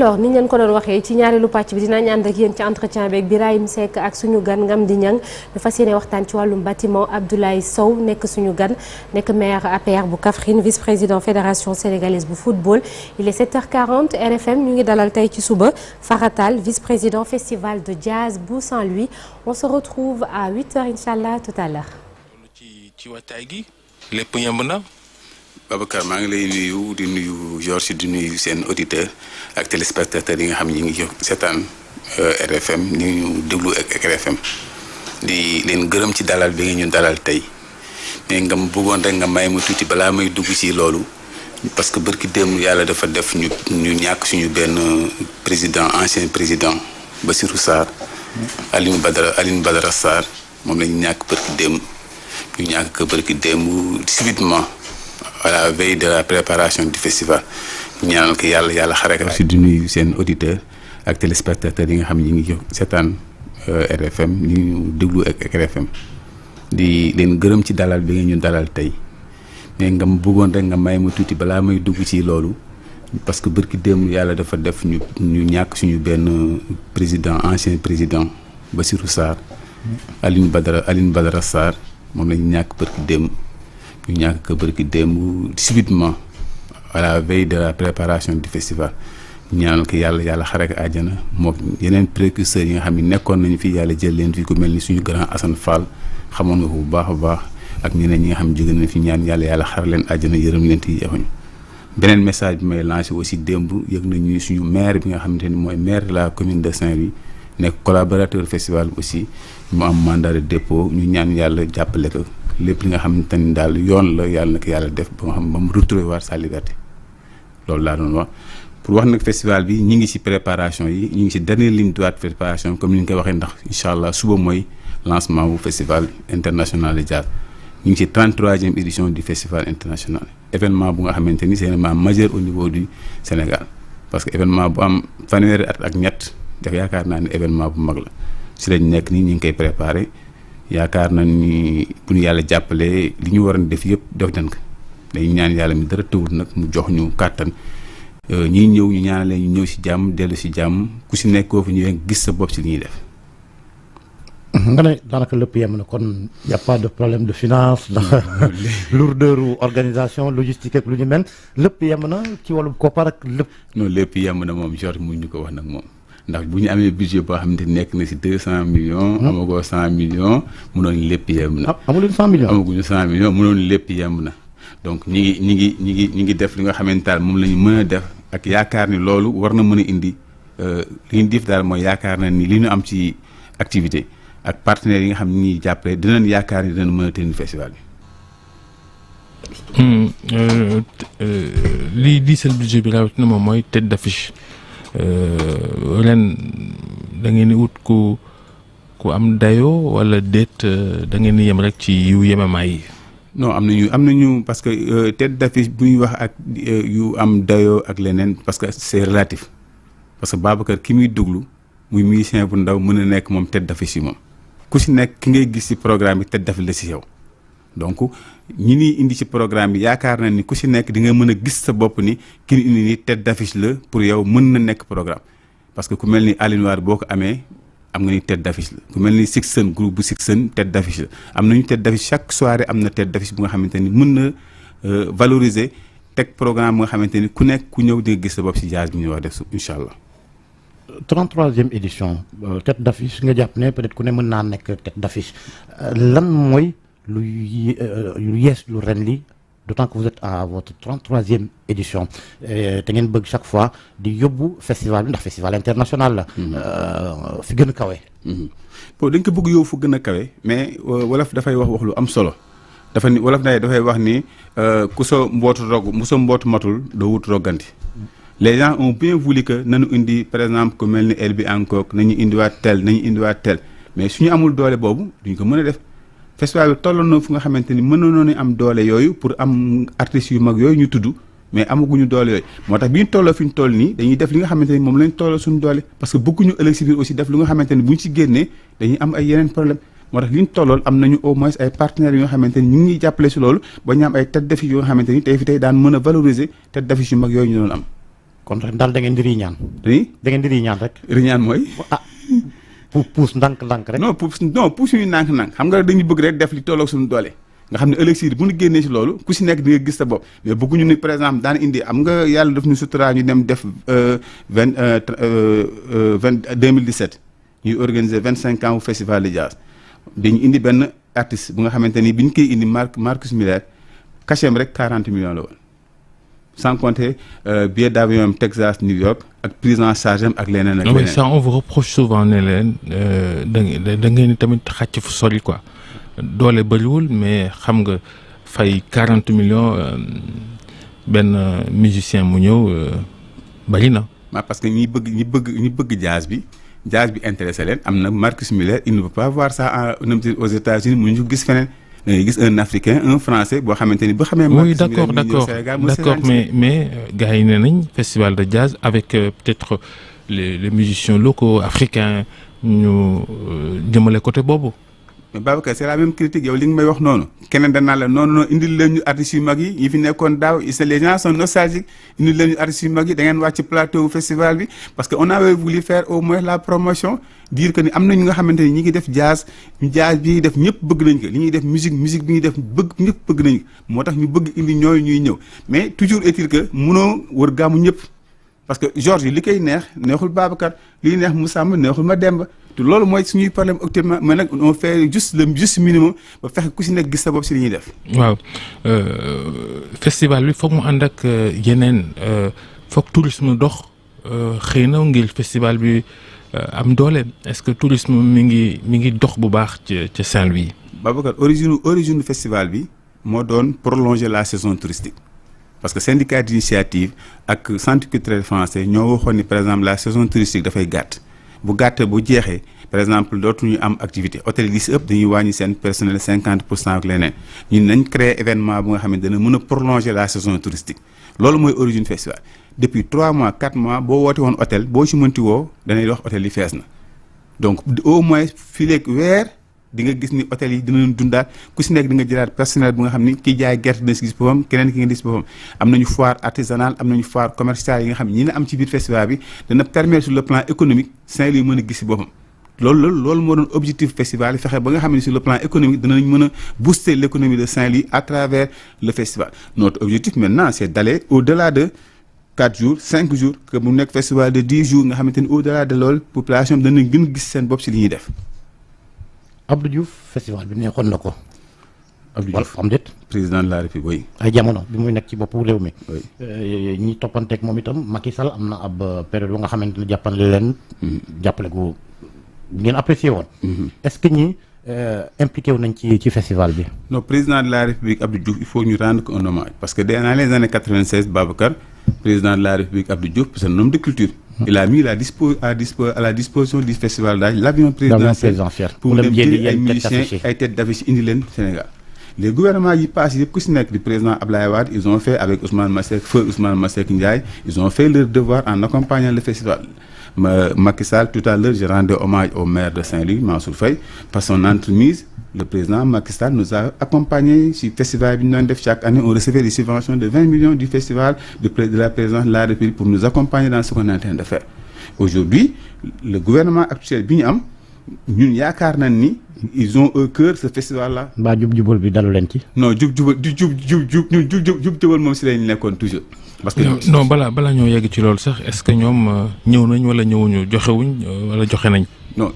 alors ni ñu leen ko doon waxee ci ñaareelu pàcc bi dinañ ànd ak yéen ci entretien beeg Birahim Seck ak suñu gan Ngamdi Niang ñu fas yéene waxtaan ci wàllum bâtiment. Abdoulaye Sow nekk suñu gan nekk maire APR bu Kaffrine vice-président fédération sénégalaise bu football. Il est 7h40 RFM ñu ngi dalal tey ci suba Faratal vice-président festival de jazz bu Saint-Louis. On se retrouve à 8h inchallah tout à l'heure. ci wattaay gi lépp yemb na. Babacar maa ngi lay nuyu di nuyu Georges di nuyu seen auditeur ak téléspectateurs yi nga xam ñi ngi seetaan RFM ni ñu déglu ak RFM di leen gërëm ci dalal bi nga ñu dalal tey mais nga bëggoon rek nga may ma tuuti balaa may dugg ci loolu parce que bërki démb yàlla dafa def ñu ñàkk suñu benn président ancien président Bassirou Sarr Aline Badara Sarr moom lañu ñàkk bërki démb ñu ñàkk bërki démb subitement à la veille de la préparation du festival ñaanal ko yàlla xare ko aussi di nuyu seen auditeur ak téléspectateurs yi nga xam ñi ngi seetaan RFM ñu déglu ak RFM di leen gërëm ci dalal bi nga ñu dalal tey mais nga bëggoon rek nga may ma tuuti balaa may dugg ci loolu parce que bërki démb yàlla dafa def ñu ñàkk suñu benn président ancien président Bassirou Sarr Aline Badara Sarr moom lañu ñàkk bërki démb ñu ñàkk bërki démb subitement à la veille de la préparation du festival ñaanal ko yàlla xare ko àjjana moom yeneen précurseurs yi nga xam ne nekkoon nañu fi yàlla jël leen fi ku mel ni suñu grand Assane Fall xamoon nga ko bu baax a baax ak ñeneen ñi nga xam ne jóge nañ fi ñaan yàlla xare leen àjjana yërëm leen ti yeexuñu beneen message bi may lancé aussi démb yëg nañu suñu maire bi nga xamante ni mooy maire de la commune de Saint-Louis nekk collaborateur festival aussi mu am mandat de dépôt ñu ñaan yàlla jàppale ko lépp li nga xamante ni daal yoon la yàlla na ko yàlla def ba nga xam ba mu retrouver waat sa liberté loolu laa doon wax pour wax nag festival bi ñi ngi ci préparation yi ñi ngi ci dernière ligne droite préparation comme ni ñu koy waxee ndax incha allah suba mooy lancement bu festival international de jazz ñu ngi ci 33e édition du festival international événement bu nga xamante ni c'est un événement majeur au niveau du Sénégal parce que événement bu am fanweeri at ak ñett def yaakaar naa ne événement bu mag la ci lañ nekk nii ñu ngi koy préparé yaakaar nañ ni bu ñu yàlla jàppalee li ñu war a def yëpp def nañ ko dañu ñaan yàlla mi dara tëwul nag mu jox ñu kàttan ñiy ñëw ñu ñaanalee ñu ñëw ci jàmm dellu ci jàmm ku ci nekkoo fi ñëwee gis sa bopp ci li ñuy def. nga ne daanaka lépp yem na kon y a pas de problème de finance ndax lourdeur organisation logistique ak lu ñu mel lépp yem na ci wàllu koppar ak lépp. non lépp yem na moom Georges mu ñu ko wax nag moom. ndax bu ñu amee budget boo xamante nekk na ci 200 millions. amagoo 100 millions mënoon lépp yem na. amuñu 100 millions amaguñu 100 millions mënoon lépp yem na donc ñi ngi def li nga xamante daal moom la ñu mën a def ak yaakaar ni loolu war na mën a indi li ñu def daal mooy yaakaar na ni li ñu am ci activité ak partenaires yi nga xam ne ñuy jàppale dinañ yaakaar ni dinañ mën a tenir festival bi. lii diisal budget bi rawatina moom mooy tête d'affiche. ren da ngeen di wut ku am dayoo wala déet da ngeen di yem rek ci yu yemamaay yi. non am nañu parce que tête d'affiche bu ñuy wax ak yu am dayoo ak leneen parce que c'est relatif parce que Babacar ki muy déglu muy musicien bu ndaw mën a nekk moom tête d'affiche yi moom ku ci nekk ki ngay gis ci programme bi tête d'affiche la ci yow donc ñi ni indi ci programme bi yaakaar na ni ku ci nekk di nga mën a gis sa bopp ni ki ni indi ni tête d'affiche la pour yow mën na nekk programme parce que ku mel ni Aline War boo ko amee am nga ni tête d'affiche la ku mel ni Sixten groupe bu Sixten tête d'affiche la am nañu tête d'affiche chaque soirée am na tête d'affiche bu nga xamante ni mën na valoriser teg programme bu nga xamante ni ku nekk ku ñëw di nga gis sa bopp ci jazz bi ñu wax def su incha allah. 33e édition tête d'affiche nga jàpp ne peut-être ku ne mën naa nekk tête d'affiche lan mooy lu yees lu ren li d'autant que vous êtes à votre 33e édition te ngeen bëgg chaque fois di yóbbu festival bi ndax festival international la. fi gën a kawe. bon dañ ko bëgg yóbbu fu gën a kawe mais wolof dafay wax lu am solo dafa ni wolof dafay wax ni ku sa mbootu matul doo wut rogganti. les gens ont bien voulu que nañu indi par exemple ku mel ni El bi encore nañu indiwaat tel mais suñu amul doole boobu duñ ko mën a def. festival bi tolloon na fu nga xamante ni mënoon nañu am doole yooyu pour am artistes yu mag yooyu ñu tudd mais amaguñu doole yooyu moo tax bi ñu tolloo fi ñu toll nii dañuy def li nga xamante ni moom lañ tolloo suñu doole parce que bëgguñu ëllëg si biir aussi def li nga xamante ni buñ ci génnee dañuy am ay yeneen problème moo tax li ñu tollool am nañu au moins ay partenaires yu nga xamante ni ñu ngi ñuy jàppale si loolu ba ñu am ay tête d'affiche yu nga xamante ni tey fi tey daan mën a valoriser tête d'affiche yu mag yooyu ñu doon am kon daal da ngeen di riñaan. oui da ngeen di riñaan rek. riñaan mooy. puus ndànk rek. non puus yu ndànk xam nga dañuy bëgg rek def li tolloog suñu doole. nga xam ne ëllëg si bu ñu génnee si loolu ku si nekk di nga gis sa bopp mais bëgguñu ni par exemple daan indi am nga yàlla daf ñu sutura ñu dem def 2017 ñuy organiser 25 ans au festival de jazz dañu indi benn artiste bu nga xamante ni bi ñu koy indi Marcus Miller cachet rek 40 millions la woon sans compter billet d'avion am Texas New York ak prise en charge am ak leneen ak leneen. mais ça on vous reproche souvent ne leen da ngeen tamit xàcc fu sori quoi. doole bëriwul mais xam nga fay 40 millions benn musicien mu ñëw bari na. parce que ñi bëgg jazz bi intéressé leen am na Marcus Miller il ne peut pas voir ça aux États-Unis mu ñu gis feneen da ngay gis un Africain un Français boo xamante ni ba xamee. oui d'accord mais gars yi nee nañ festival de jazz avec peut-être les musiciens locaux africains ñu jëmale côté boobu. mais Babacar c'est la même critique yow li nga may wax noonu keneen danaa la non indil leen ñu artistes yu mag yi fi nekkoon daaw les gens sont nostalgiques indil leen ñu artistes yu mag yi da ngeen wàcc plateau festival bi parce que on avait voulu faire au moins la promotion dire que ni am na ñu nga xamante ni ñi ngi def jazz bi def ñëpp bëgg nañ ko li ñuy def musique bi ñuy def ñëpp bëgg nañ ko moo tax ñu bëgg indi ñooyu ñuy ñëw mais toujours est-il que mënoo wër gàmmu ñëpp parce que Georges li koy neexul Babacar liy neex Moussa neexul Mademba te loolu mooy suñuy problème actuellement mais nag on fait juste le minimum ba fexe ku si nekk gis sa bopp si li ñuy def. waaw festival bi foog mu ànd ak yeneen foog tourisme dox xëy na ngir festival bi am doole est-ce que tourisme mi ngi dox bu baax ca Saint-Louis. Babacar origine festival bi moo doon prolonger la saison touristique. parce que syndicat d'initiative ak centre culturel français ñoo waxoon ni par exemple la saison touristique dafay gàtt bu gàttee bu jeexee par exemple dootuñu am activité hôtel yi si ëpp dañuy wàññi seen personnel 50% ak leneen ñun nañ créer événement bu nga xam ne dana mën a prolonger la saison touristique loolu mooy origine festival depuis 3 mois 4 mois boo woote woon hôtel boo ci mënti woo danay wax hôtel yi fees na donc au moins fii léegi weer di nga gis ni hôtel yi dinañ dundaat ku si nekk di nga jëlaat personnel bu nga xam ni ki jaay gerte dina si gis boppam keneen ki nga gis boppam am nañu foire artisanale am nañu foire commerciale yi nga xam ne ñi ne am ci biir festival bi dana permettre sur le plan économique Saint-Louis mën a gis si boppam loolu moo doon objectif festival yi fexe ba nga xam ne sur le plan économique danañ mën a booster l'économie de Saint-Louis à travers le festival notre objectif maintenant c'est d'aller au-delà de 4 jours 5 jours que mu nekk festival de 10 jours nga xamante ni au-delà de loolu population bi danañ gën gis seen bopp si li ñuy def. Abdou Diouf festival bi neexoon na ko. Abdou Diouf am déet. président de la République. ay jamono bi muy nekk ci boppu réew mi. oui ñi toppanteeg moom itam Macky Sall am na ab période bu nga xamante ne jàppale leen. jàppale gu ngeen apprécié woon. est-ce que ñi impliqué wu nañ ci festival bi. non président de la République Abdou Diouf il faut ñu rendre un hommage parce que dans les années 96 Babacar président de la République Abdou Diouf c'est un homme de culture. il a mis à la disposition du festival d'âge l'avion présidentiel pour dem jëli ay musiciens ay têtes d'affiche indi leen Sénégal. les gouvernements yi passent yëpp ku si nekk du président Ablaye Wade ils ont fait avec Ousmane Masseck Ndiaye ils ont fait leur devoir en accompagnant le festival. Macky Sall tout à l'heure je rendais hommage au maire de Saint-Louis Mansour Faye par son entremise le président Macky Sall nous a accompagnés ci festival bi ñu doon def chaque année on recevait des subventions de 20 millions du festival de la présidence de la République pour nous accompagner dans ce qu'on est en train de faire. Aujourd'hui le gouvernement actuel bi ñu am ñun yaakaar nañ ni ils ont au cœur ce festival là. mbaa jub-jubal bi dalu leen ci. non jub-jubal moom si lañ nekkoon toujours. parce que non balaa ñoo yegg ci loolu sax est-ce que ñoom ñëw nañ wala ñëwuñu joxewuñ wala joxe nañ. non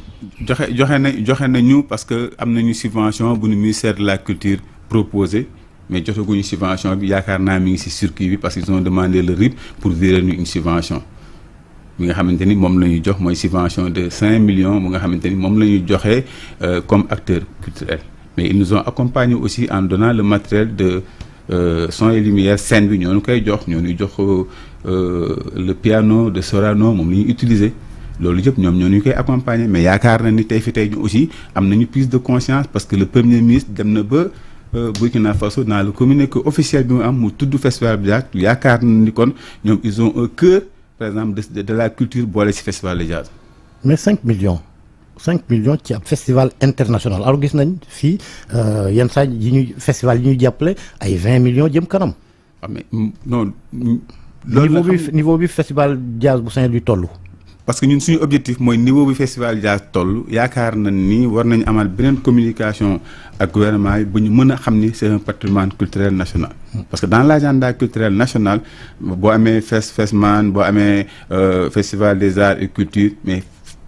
joxe nañu parce que am nañu subvention bu nu ministère de la culture proposé mais jotaguñu subvention bi yaakaar naa mi ngi ci circuit bi parce qu'ils ont demandé le RIP pour virer ñu une subvention bi nga xamante ni moom la ñuy jox mooy subvention de 5 millions bu nga xamante ni moom la ñuy joxe comme acteur culturel mais ils nous ont accompagnés aussi en donnant le matériel de son et lumière scène bi ñoo ñu koy jox ñoo ñuy jox le piano de Sorano moom la ñuy utiliser loolu yëpp ñoom ñoo ñu koy accompagner mais yaakaar na ni tey ñu aussi am nañu prise de conscience parce que le premier ministre dem na ba Burkina Faso dans le communiqué officiel bi mu am mu tudd festival bi yaakaar na ni kon ñoom ils ont un cœur par exemple de la culture boole ci festival de jazz. mais 5 millions ci ab festival international alors gis nañ fii yenn saa yi ñuy festival yi ñuy jàppale ay 20 millions jëm kanam. mais non niveau bi festival jazz bu Saint-Louis toll. parce que ñun suñu objectif mooy niveau bi festival jazz toll yaakaar na ni war nañu amal beneen communication ak gouvernement yi bu ñu mën a xam ni c'est un patrimoine culturel national. parce que dans l'agenda culturel national boo amee FESMAN boo amee festival des arts et culture mais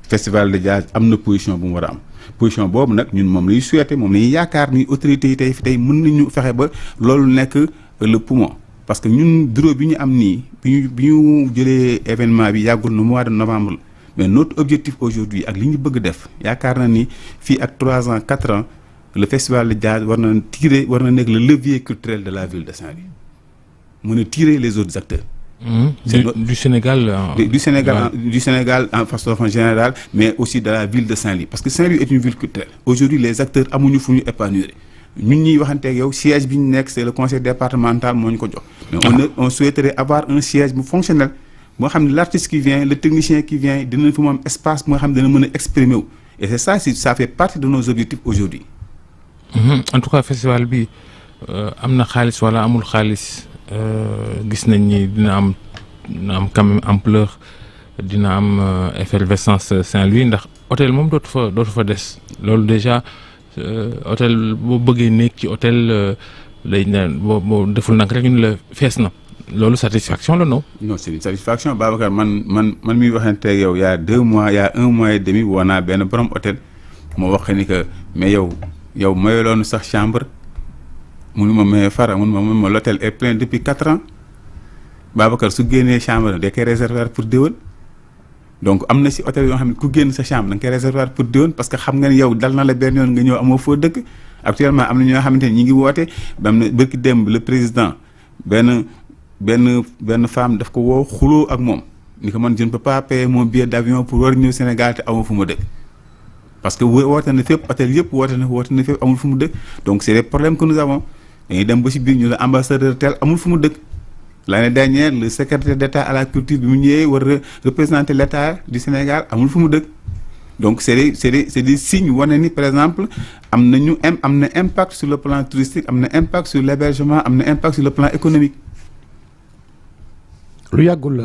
festival de jazz am na position bu mu war a am. position boobu nag ñun moom la ñuy souhaité moom la ñuy yaakaar ni autorités yi tey mën nañu fexe ba loolu nekk le poumon. parce que ñun bureau bi ñu am nii bi ñu jëlee événement bi yàggul na mois de novembre la mais notre objectif aujourd'hui ak li ñu bëgg def yaakaar na ni fii ak 3 ans 4 ans le festival de jazz war na nekk le levier culturel de la ville de Saint-Louis mën a tirer les autres acteurs. Du Sénégal. Du Sénégal en façon générale mais aussi de la ville de Saint-Louis parce que Saint-Louis est une ville culturelle aujourd'hui les acteurs amuñu fu ñu épanouir ñun ñuy waxanteeg yow siège bi ñu nekk c'est le conseil départemental moo ñu ko jox mais on souhaiterait avoir un siège bu fonctionnel moo xam ne l'artiste qui vient le technicien qui vient dina fi mu am espace moo xam ne dina mën a exprimer wu et c'est ça fait partie de nos objectifs aujourd'hui. En tout cas festival bi am na xaalis wala amul xaalis gis nañ ni dina am quand même ampleur dina am effervescence Saint-Louis ndax hôtel moom dootu fa des loolu déjà. hôtel boo bëggee nekk ci hôtel lay ne boo deful nag rek ñu la fees na loolu satisfaction la non. non c'est une satisfaction Babacar man miy waxante ak yow y a 2 mois y a 1 mois et demi woo naa benn borom hôtel moo wax ni que mais yow mayoloonu sax chambre mu ma may fara mun ma l'hôtel est plein depuis 4 ans Babacar su génnee chambre da koy réserver pour déwén. donc am na si hôtel yoo xam ne ku génn sa chambre da nga koy réserver pour déwén parce que xam nga ni yow dal na la benn yoon nga ñëw amoo foo dëkk actuellement am na ñoo xamante ni ñi ngi woote ba am na bërki démb le président benn femme daf ko woo xuloo ak moom ni ko man je ne peux pas payer mon billet d'avion pour war ñëw Sénégal te amoo fu ma dëkk parce que woote na fépp hôtel yëpp woote na fépp amul fu mu dëkk donc c'est des problèmes que nous avons dañuy dem ba si biir ñu la ambassadeur tel amul fu mu dëkk. L'année dernière le secrétaire d'État à la culture bi mu ñëwee war a représenter l'État du Sénégal amul fu mu dëkk donc c'est des signes wane ni par exemple am na impact sur le plan touristique am na impact sur l'hébergement am na impact sur le plan économique. lu yàggul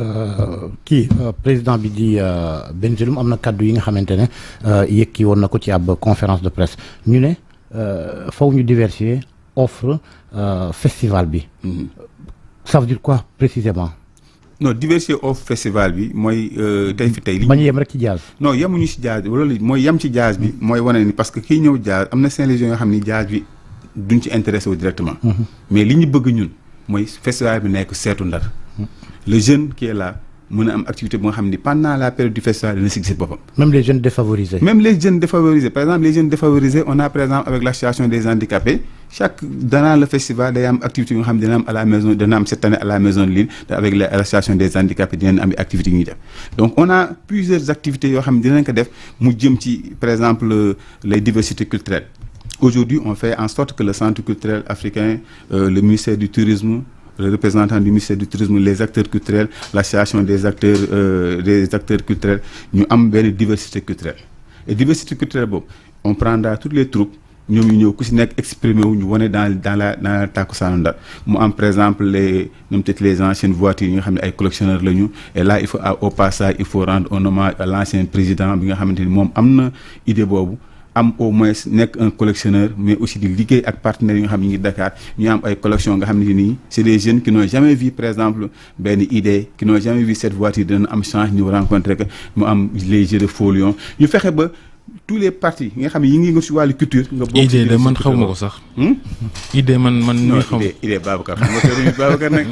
président bi di Bengelloune am na kaddu yi nga xamante ne yëkki woon na ko ci ab conférence de presse ñu ne faw ñu diversifier offre festival bi. Ça veut dire quoi précisément? non diversifier offre festival bi mooy tey li bañ a yem rek ci jazz. non yemuñu ci jazz bi loolu mooy yem ci jazz bi mooy wane ni parce que kii ñëw jazz am na Saint-Louis yoo xam ni jazz bi duñ ci intéressé wu directement. mais li ñu bëgg ñun mooy festival bi nekk seetu Ndar. le jeune qui est là mën a am activité bu nga xam ni pendant la période du festival dina si gis boppam. même les jeunes défavorisés. par exemple les jeunes défavorisés on a par exemple avec l'association des handicapés dans le festival day am activité yu nga xam ne dina am à la maison dina am cette année à la maison de l'île avec l'association des handicapés dinañ am activités yu ñuy def donc on a plusieurs activités yoo xam ne dinañ ko def mu jëm ci par exemple les diversités culturelles aujourd'hui on fait en sorte que le centre culturel africain le ministère du tourisme le représentant du ministère du tourisme les acteurs culturels l'association des acteurs culturels ñu am benn diversité culturelle et diversité culturelle boobu on prendra toutes les troupes ñoom ñu ñëw ku si nekk exprimer wu ñu wane dans la takkusaanu Ndar mu am par exemple les anciennes voitures yi nga xam ne ay collectionneurs la ñu et là il faut au passage il faut rendre un hommage à l'ancien président bi nga xamante ni moom am na idée boobu am au moins nekk un collectionneur mais aussi di liggéey ak partenaires yi nga xam ne ñu ngi Dakar ñu am ay collections nga xam ne nii c'est des jeunes qui n'ont jamais vu par exemple benn idée qui n'ont jamais vu cette voiture dina am chance ñu rencontrer que mu am les jeux de folion ñu fexe ba tous les partis yi nga xam ne yi ngi nga si wàllu culture. nga bokk idée de man xaw ma ko sax. idée man ñuy xam idée Babacar xam nga tamit Babacar nag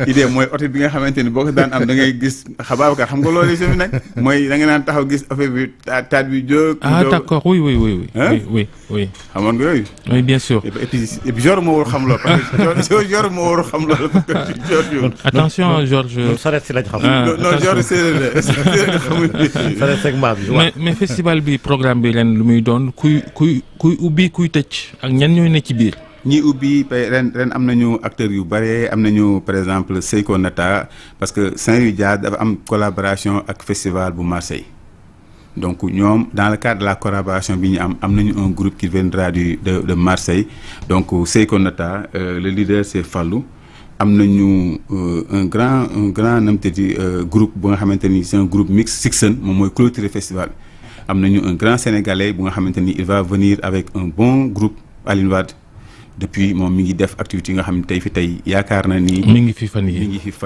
idée mooy oto bi nga xamante ni boo ko daan am da ngay gis Babacar xam nga loolu si nag mooy da nga naan taxaw gis affaire bi taat bi jóg. ah d'accord oui. oui. xamoon nga yooyu. oui bien sûr. et puis Georges moo war xam loolu parce que Georges moo war xam loolu. attention Georges. saret si lañ xam. non Georges séeréer la xamuñu. saret seg mbaam yi. mais festival bi programme bi ren lu muy doon kuy ubbi kuy tëj ak ñan ñooy ne ci biir. ñi ubbi ren am nañu acteurs yu bare am nañu par exemple Seiko Nata parce que Saint-Louis Jazz dafa am collaboration ak festival bu Marseille donc ñoom dans le cadre de la collaboration bi ñu am nañu un groupe qui viendra de Marseille donc Seiko Nata le leader c'est Fallou am nañu un grand nam tëddi groupe bu nga xamante ni c'est un groupe mixte Sixen moom mooy clôturer festival bi. am nañu un grand sénégalais bu nga xamante ni il va venir avec un bon groupe Aline Wade depuis moom mi ngi def activité yi nga xam ne tey yaakaar na ni. mi ngi fi fan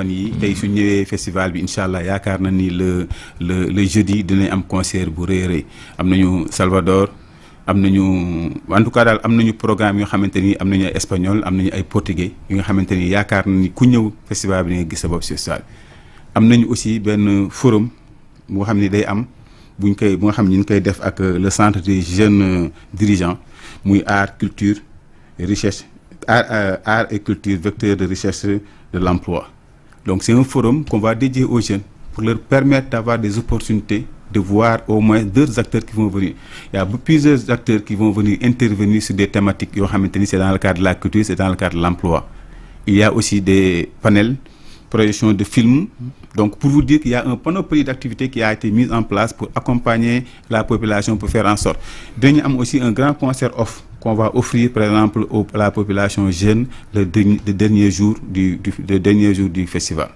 yi tey su ñëwee festival bi incha allah yaakaar na ni le jeudi dinañ am concert bu rëy am nañu Salvador am nañu en tout cas daal am nañu programme yoo xamante ni am nañu ay espagnol am nañu ay portugais yi nga xamante ni yaakaar na ni ku ñëw festival bi di nga gis sa bopp si festival bi. am nañu aussi benn forum bu nga xam ne day am bu nga xam ne ñu ngi koy def ak le centre des jeunes dirigeants muy art culture. Recherche, art et culture, vecteur de recherche de l'emploi. Donc c'est un forum qu'on va dédier aux jeunes pour leur permettre d'avoir des opportunités de voir au moins d'autres acteurs qui vont venir. Il y a plusieurs acteurs qui vont venir intervenir sur des thématiques, c'est dans le cadre de la culture, c'est dans le cadre de l'emploi. Il y a aussi des panels, projection de films. Donc pour vous dire qu'il y a un panoplie d'activités qui a été mise en place pour accompagner la population, pour faire en sorte. Nous avons aussi un grand concert off qu'on va offrir par exemple à la population jeune le dernier jour du festival.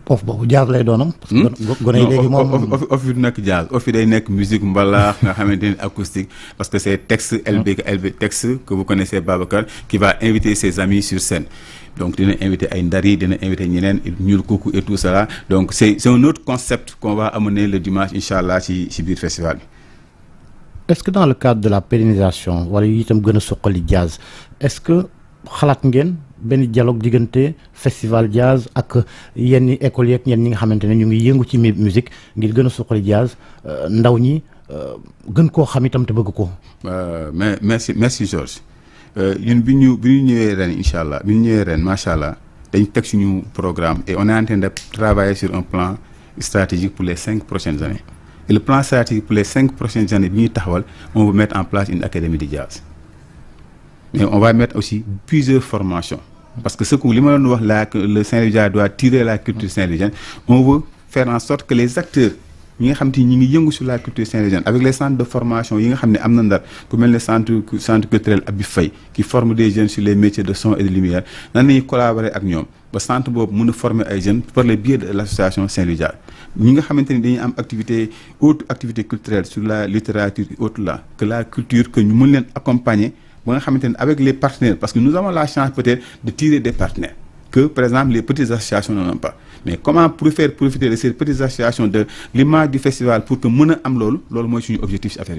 Off boobu jazz lay doonam. parce que gone yi léegi moom off bi du nekk jazz off bi day nekk musique mbalax nga xamante ni acoustique parce que c'est texte LB texte que vous connaissez Babacar qui va inviter ses amis sur scène. Donc dina inviter ay ndari dina inviter ñeneen ñuul kooku et tout cela donc c'est un autre concept qu'on va amener le dimanche inchallah ci biir festival bi. Est-ce que dans le cadre de la pérennisation wala itam gën a suqali jazz est-ce que xalaat ngeen benn dialogue diggante festival jazz ak yenn écoles yeeg ñenn ñi nga xamante ne ñu ngi yëngu ci musique ngir gën a suqali jazz ndaw ñi gën koo xam itam te bëgg ko. mais merci Georges ñun bi ñu ñëwee ren incha allah bi ñu ñëwee ren macha allah dañ teg suñu programme et on est en train de travailler sur un plan stratégique pour les 5 prochaines années. Et le plan stratégique pour les 5 prochaines années, on va mettre en place une académie de jazz. Mais on va mettre aussi plusieurs formations. Parce que ce que le Saint-Louisien doit tirer la culture saint-louisienne, on veut faire en sorte que les acteurs qui sont sur la culture saint-louisienne, avec les centres de formation, comme le centre culturel Abifay, qui forme des jeunes sur les métiers de son et de lumière, nous allons collaborer avec eux. Le centre peut former les jeunes par le biais de l'association Saint-Louisien. Nous avons des autres activités culturelles sur la littérature et autres là, que la culture que nous voulons accompagner avec les partenaires. Parce que nous avons la chance peut-être de tirer des partenaires que par exemple les petites associations n'en ont pas. Mais comment faire profiter de ces petites associations de l'image du festival pour que nous ayons c'est un objectif à faire.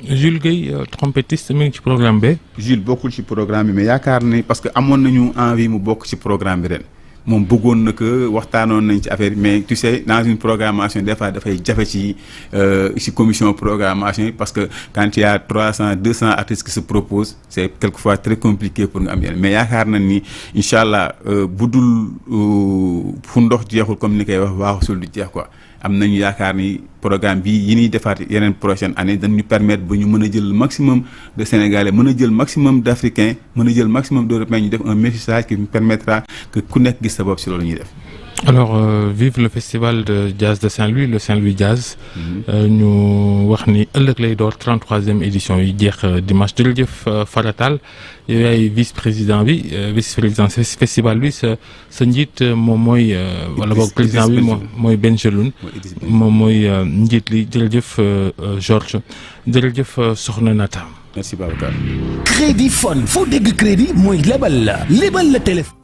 Jules Gueye trompettiste mi ngi ci programme bi. Jules bokkul ci programme bi mais yaakaar ni parce que amoon nañu envie mu bokk ci programme bi ren moom bëggoon na que waxtaanoon nañ ci affaire mais tu sais dans une programmation des fois dafay jafe ci commission programmation parce que quand il y a 200 artistes qui se proposent c'est quelquefois très compliqué pour nga am yenn mais yaakaar nañ ni incha allah bu dul fu ndox jeexul comme ni koy wax waaxusul du jeex quoi. am nañu yaakaar ni programme bi yi ñuy defaat yeneen prochaine année dañu permettre ba ñu mën a jël maximum de Sénégalais mën a jël maximum d'Africains mën a jël maximum d'Européens ñu def un message qui nous permettra que ku nekk gis sa bopp si loolu ñuy def. Alors vive le festival de jazz de Saint-Louis le Saint-Louis Jazz. ñu wax ni ëllëg lay door 33e édition yi jeex dimanche jërëjëf Faratal yow yaay vice-président bi vice-président festival bi sa njiit moom mooy. wala boog président bi mooy Benjeloun moom mooy njiit li jërëjëf Georges jërëjëf Soxna Nata. Merci Babacar. Crédit Fon foo dégg crédit mooy lebal la téléphone.